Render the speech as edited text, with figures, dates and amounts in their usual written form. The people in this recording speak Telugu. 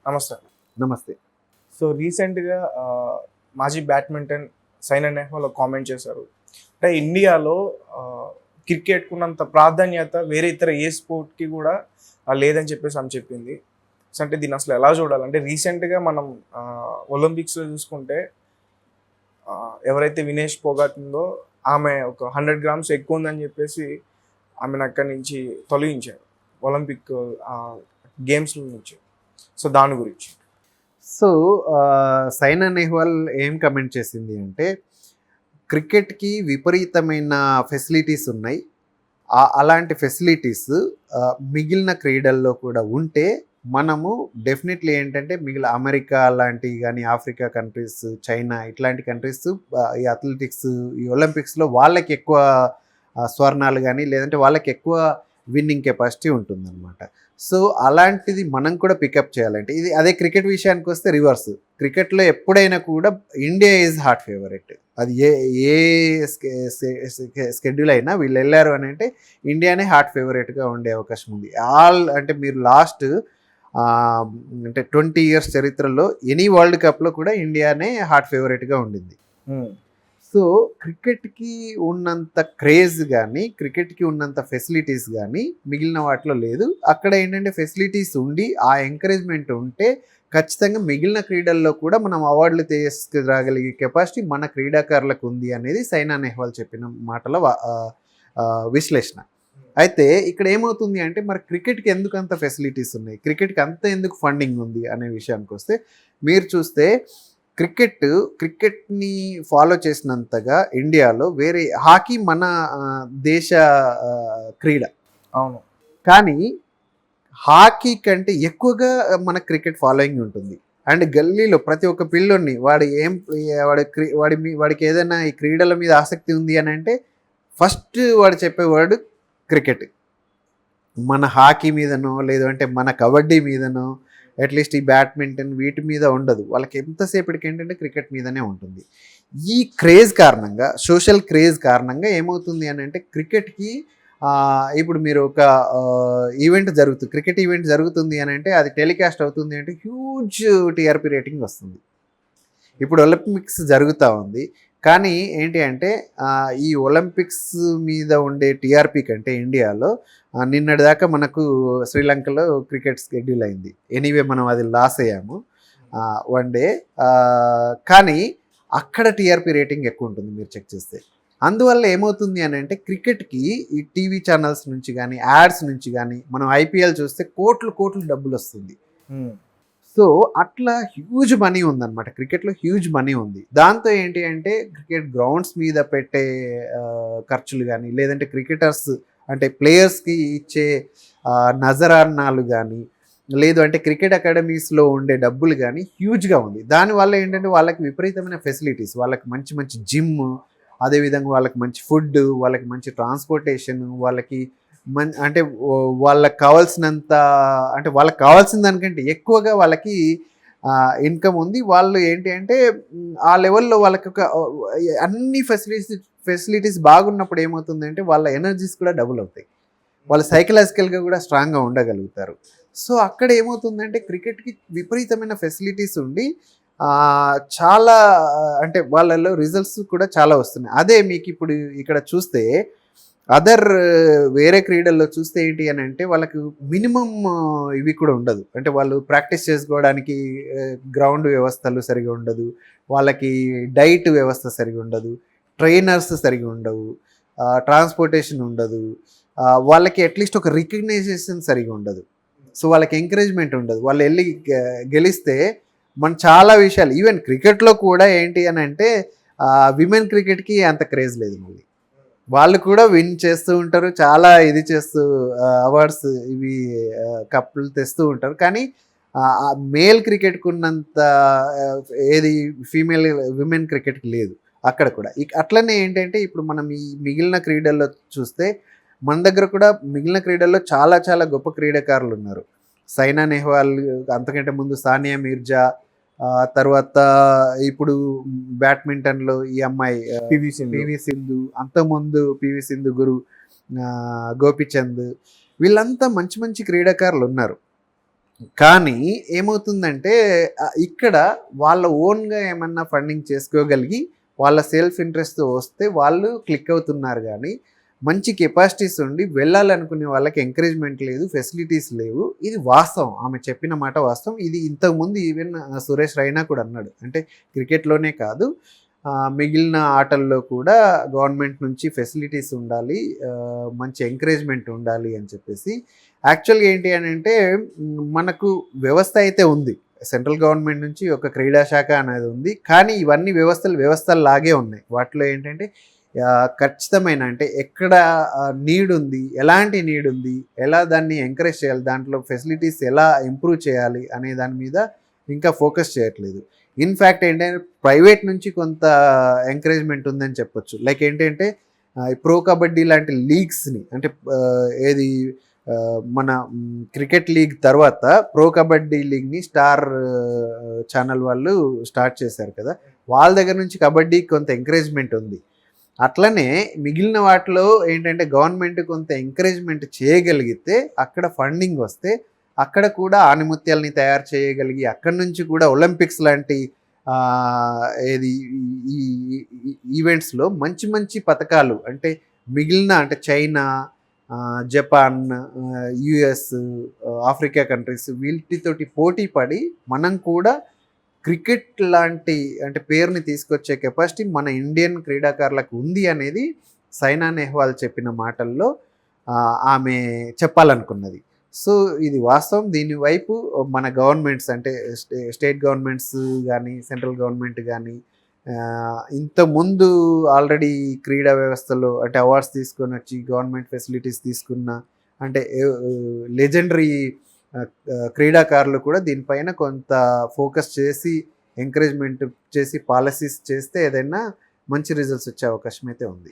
నమస్తే. నమస్తే. సో రీసెంట్‌గా మాజీ బ్యాడ్మింటన్ సైనా నెహ్వాల్ ఒక కామెంట్ చేశారు. అంటే ఇండియాలో క్రికెట్‌కున్నంత ప్రాధాన్యత వేరే ఇతర ఏ స్పోర్ట్‌కి కూడా లేదని చెప్పేసి ఆమె చెప్పింది. సో అంటే దీన్ని అసలు ఎలా చూడాలి? అంటే రీసెంట్‌గా మనం ఒలింపిక్స్‌లో చూసుకుంటే ఎవరైతే వినేష్ పోగాట్ ఉందో ఆమె ఒక 100 గ్రామ్స్ ఎక్కువ ఉందని చెప్పేసి ఆమెను అక్కడి నుంచి తొలగించారు. ఒలింపిక్ గేమ్స్‌లో నుంచి. సో దాని గురించి. సో, సైనా నెహ్వాల్ ఏం కమెంట్ చేసింది అంటే, క్రికెట్‌కి విపరీతమైన ఫెసిలిటీస్ ఉన్నాయి. అలాంటి ఫెసిలిటీస్ మిగిలిన క్రీడల్లో కూడా ఉంటే, మనము డెఫినెట్‌లీ ఏంటంటే, అమెరికా లాంటివి గానీ, ఆఫ్రికా కంట్రీస్, చైనా ఇట్లాంటి కంట్రీస్ ఈ అథ్లెటిక్స్, ఈ ఒలింపిక్స్‌లో వాళ్ళకి ఎక్కువ స్వర్ణాలు గానీ, లేదంటే వాళ్ళకి ఎక్కువ విన్నింగ్ కెపాసిటీ ఉంటుందన్నమాట. సో, అలాంటిది మనం కూడా పికప్ చేయాలంటే ఇది అదే క్రికెట్ విషయానికి వస్తే రివర్స్. క్రికెట్‌లో ఎప్పుడైనా కూడా ఇండియా ఈజ్ హాట్ ఫేవరెట్. అది ఏ ఏ స్కెడ్యూల్ అయినా వీళ్ళెళ్లారు అనంటే ఇండియానే హాట్ ఫేవరెట్‌గా ఉండే అవకాశం ఉంది. అంటే మీరు లాస్ట్ అంటే 20 ఇయర్స్ చరిత్రలో ఎనీ వరల్డ్ కప్‌లో కూడా ఇండియానే హాట్ ఫేవరెట్‌గా ఉండింది. సో, క్రికెట్‌కి ఉన్నంత క్రేజ్ గానీ, క్రికెట్‌కి ఉన్నంత ఫెసిలిటీస్ గానీ మిగిలిన వాటిలో లేదు. అక్కడ ఏంటంటే ఫెసిలిటీస్ ఉండి, ఆ ఎంకరేజ్‌మెంట్ ఉంటే ఖచ్చితంగా మిగిలిన క్రీడల్లో కూడా మనం అవార్డులు తీసుకురాగలిగే కెపాసిటీ మన క్రీడాకారులకు ఉంది అనేది సైనా నెహ్వాల్ చెప్పిన మాటల విశ్లేషణ. అయితే ఇక్కడ ఏమవుతుంది అంటే మరి క్రికెట్‌కి ఎందుకంత ఫెసిలిటీస్ ఉన్నాయి? క్రికెట్‌కి అంత ఎందుకు ఫండింగ్ ఉంది అనే విషయానికొస్తే మీరు చూస్తే క్రికెట్‌ని ఫాలో చేసినంతగా ఇండియాలో వేరే హాకీ మన దేశ క్రీడ. అవును. కానీ హాకీ కంటే ఎక్కువగా మన క్రికెట్ ఫాలోయింగ్ ఉంటుంది. అండ్ గల్లీలో ప్రతి ఒక్క పిల్లోడిని వాడికి ఏదైనా ఈ క్రీడల మీద ఆసక్తి ఉంది అనంటే ఫస్ట్ వాడు చెప్పే వర్డ్ క్రికెట్. మన హాకీ మీదనో లేదంటే మన కబడ్డీ మీదనో అట్లీస్ట్ ఈ బ్యాడ్మింటన్ వీటి మీద ఉండదు. వాళ్ళకి ఎంతసేపటికి ఏంటంటే క్రికెట్ మీదనే ఉంటుంది. ఈ క్రేజ్ కారణంగా, సోషల్ క్రేజ్ కారణంగా ఏమవుతుంది అని అంటే క్రికెట్‌కి ఇప్పుడు మీరు ఒక క్రికెట్ ఈవెంట్ జరుగుతుంది అని అంటే అది టెలికాస్ట్ అవుతుంది అంటే హ్యూజ్ టీఆర్పీ రేటింగ్ వస్తుంది. ఇప్పుడు ఒలింపిక్స్ జరుగుతూ ఉంది. కానీ ఏంటి అంటే ఈ ఒలింపిక్స్ మీద ఉండే టీఆర్పీ కంటే ఇండియాలో నిన్నటిదాకా మనకు శ్రీలంకలో క్రికెట్ షెడ్యూల్ అయింది. ఎనీవే మనం అది లాస్ అయ్యాము వన్ డే. కానీ అక్కడ టీఆర్పీ రేటింగ్ ఎక్కువ ఉంటుంది మీరు చెక్ చేస్తే. అందువల్ల ఏమవుతుంది అని అంటే క్రికెట్‌కి ఈ టీవీ ఛానల్స్ నుంచి కానీ, యాడ్స్ నుంచి కానీ మనం ఐపీఎల్ చూస్తే కోట్లు కోట్లు డబ్బులు వస్తుంది. సో అట్లా హ్యూజ్ మనీ ఉందన్నమాట. క్రికెట్లో హ్యూజ్ మనీ ఉంది. దాంతో ఏంటి అంటే క్రికెట్ గ్రౌండ్స్ మీద పెట్టే ఖర్చులు కానీ, లేదంటే క్రికెటర్స్ అంటే ప్లేయర్స్‌కి ఇచ్చే నజరానాలు కానీ, లేదు అంటే క్రికెట్ అకాడమీస్‌లో ఉండే డబ్బులు కానీ హ్యూజ్‌గా ఉంది. దానివల్ల ఏంటంటే వాళ్ళకి విపరీతమైన ఫెసిలిటీస్, వాళ్ళకి మంచి మంచి జిమ్, అదేవిధంగా వాళ్ళకి మంచి ఫుడ్, వాళ్ళకి మంచి ట్రాన్స్‌పోర్టేషన్, వాళ్ళకి అంటే వాళ్ళకి కావాల్సినంత అంటే వాళ్ళకి కావాల్సిన దానికంటే ఎక్కువగా వాళ్ళకి ఇన్కమ్ ఉంది. వాళ్ళు ఏంటి అంటే ఆ లెవెల్‌లో వాళ్ళకి ఒక అన్ని ఫెసిలిటీస్ బాగున్నప్పుడు ఏమవుతుందంటే వాళ్ళ ఎనర్జీస్ కూడా డబుల్ అవుతాయి. వాళ్ళు సైకలాజికల్‌గా కూడా స్ట్రాంగ్‌గా ఉండగలుగుతారు. సో అక్కడ ఏమవుతుందంటే క్రికెట్‌కి విపరీతమైన ఫెసిలిటీస్ ఉండి చాలా అంటే వాళ్ళలో రిజల్ట్స్ కూడా చాలా వస్తున్నాయి. అదే మీకు ఇప్పుడు ఇక్కడ చూస్తే వేరే క్రీడల్లో చూస్తే ఏంటి అని అంటే వాళ్ళకు మినిమమ్ ఇవి కూడా ఉండదు. అంటే వాళ్ళు ప్రాక్టీస్ చేసుకోవడానికి గ్రౌండ్ వ్యవస్థలు సరిగా ఉండదు. వాళ్ళకి డైట్ వ్యవస్థ సరిగా ఉండదు. ట్రైనర్స్ సరిగా ఉండవు. ట్రాన్స్పోర్టేషన్ ఉండదు. వాళ్ళకి అట్లీస్ట్ ఒక రికగ్నైజేషన్ సరిగా ఉండదు. సో వాళ్ళకి ఎంకరేజ్మెంట్ ఉండదు. వాళ్ళు వెళ్ళి గెలిస్తే మన చాలా విషయాలు ఈవెన్ క్రికెట్లో కూడా ఏంటి అని అంటే విమెన్ క్రికెట్‌కి అంత క్రేజ్ లేదు మళ్ళీ. వాళ్ళు కూడా విన్ చేస్తూ ఉంటారు. చాలా ఇది చేస్తూ అవార్డ్స్ ఇవి కప్పులు తెస్తూ ఉంటారు. కానీ మేల్ క్రికెట్‌కి ఉన్నంత ఏది విమెన్ క్రికెట్‌కి లేదు అక్కడ కూడా. అట్లనే ఏంటంటే ఇప్పుడు మనం ఈ మిగిలిన క్రీడల్లో చూస్తే మన దగ్గర కూడా మిగిలిన క్రీడల్లో చాలా చాలా గొప్ప క్రీడాకారులు ఉన్నారు. సైనా నెహ్వాల్, అంతకంటే ముందు సానియా మీర్జా, తర్వాత ఇప్పుడు బ్యాడ్మింటన్‌లో ఈ అమ్మాయి పివి సింధు, అంతకుముందు పివి సింధు గురు, గోపీచంద్, వీళ్ళంతా మంచి మంచి క్రీడాకారులు ఉన్నారు. కానీ ఏమవుతుందంటే ఇక్కడ వాళ్ళ ఓన్గా ఏమన్నా ఫండింగ్ చేసుకోగలిగి వాళ్ళ సెల్ఫ్ ఇంట్రెస్ట్ వస్తే వాళ్ళు క్లిక్ అవుతున్నారు. కానీ మంచి కెపాసిటీస్ ఉండి వెళ్ళాలనుకునే వాళ్ళకి ఎంకరేజ్మెంట్ లేదు, ఫెసిలిటీస్ లేవు. ఇది వాస్తవం, ఆమె చెప్పిన మాట వాస్తవం. ఇది ఇంతకుముందు ఈవెన్ సురేష్ రైనా కూడా అన్నాడు. అంటే క్రికెట్లోనే కాదు, మిగిలిన ఆటల్లో కూడా గవర్నమెంట్ నుంచి ఫెసిలిటీస్ ఉండాలి, మంచి ఎంకరేజ్మెంట్ ఉండాలి అని చెప్పేసి. యాక్చువల్గా ఏంటి అని అంటే మనకు వ్యవస్థ అయితే ఉంది, సెంట్రల్ గవర్నమెంట్ నుంచి ఒక క్రీడా శాఖ అనేది ఉంది. కానీ ఇవన్నీ వ్యవస్థల్లాగే ఉన్నాయి. వాటిలో ఏంటంటే ఖచ్చితమైన అంటే ఎక్కడ నీడ్ ఉంది, ఎలాంటి నీడ్ ఉంది, ఎలా దాన్ని ఎంకరేజ్ చేయాలి, దాంట్లో ఫెసిలిటీస్ ఎలా ఇంప్రూవ్ చేయాలి అనే దాని మీద ఇంకా ఫోకస్ చేయట్లేదు. ఇన్ఫ్యాక్ట్ ఏంటంటే ప్రైవేట్ నుంచి కొంత ఎంకరేజ్మెంట్ ఉందని చెప్పొచ్చు. లైక్ ఏంటంటే ప్రో కబడ్డీ లాంటి లీగ్స్ని, అంటే ఏది మన క్రికెట్ లీగ్ తర్వాత ప్రో కబడ్డీ లీగ్ని స్టార్ ఛానల్ వాళ్ళు స్టార్ట్ చేశారు కదా, వాళ్ళ దగ్గర నుంచి కబడ్డీకి కొంత ఎంకరేజ్మెంట్ ఉంది. అట్లనే మిగిలిన వాటిలో ఏంటంటే గవర్నమెంట్ కొంత ఎంకరేజ్మెంట్ చేయగలిగితే, అక్కడ ఫండింగ్ వస్తే అక్కడ కూడా ఆణిముత్యాలని తయారు చేయగలిగి అక్కడి నుంచి కూడా ఒలింపిక్స్ లాంటి ఏది ఈ ఈవెంట్స్లో మంచి మంచి పథకాలు, అంటే మిగిలిన అంటే China, Japan, US, Africa countries వీటితోటి పోటీ పడి మనం కూడా క్రికెట్ లాంటి అంటే పేరుని తీసుకొచ్చే కెపాసిటీ మన ఇండియన్ క్రీడాకారులకు ఉంది అనేది సైనా నెహ్వాల్ చెప్పిన మాటల్లో ఆమె చెప్పాలనుకున్నది. సో ఇది వాస్తవం. దీని వైపు మన గవర్నమెంట్స్ అంటే స్టేట్ గవర్నమెంట్స్ కానీ సెంట్రల్ గవర్నమెంట్ కానీ ఇంతకుముందు ఆల్రెడీ క్రీడా వ్యవస్థలో అంటే అవార్డ్స్ తీసుకొని వచ్చి గవర్నమెంట్ ఫెసిలిటీస్ తీసుకున్న అంటే లెజెండరీ క్రీడాకారులు కూడా దీనిపైన కొంత ఫోకస్ చేసి ఎంకరేజ్మెంట్ చేసి పాలసీస్ చేస్తే ఏదైనా మంచి రిజల్ట్స్ వచ్చే అవకాశం అయితే ఉంది.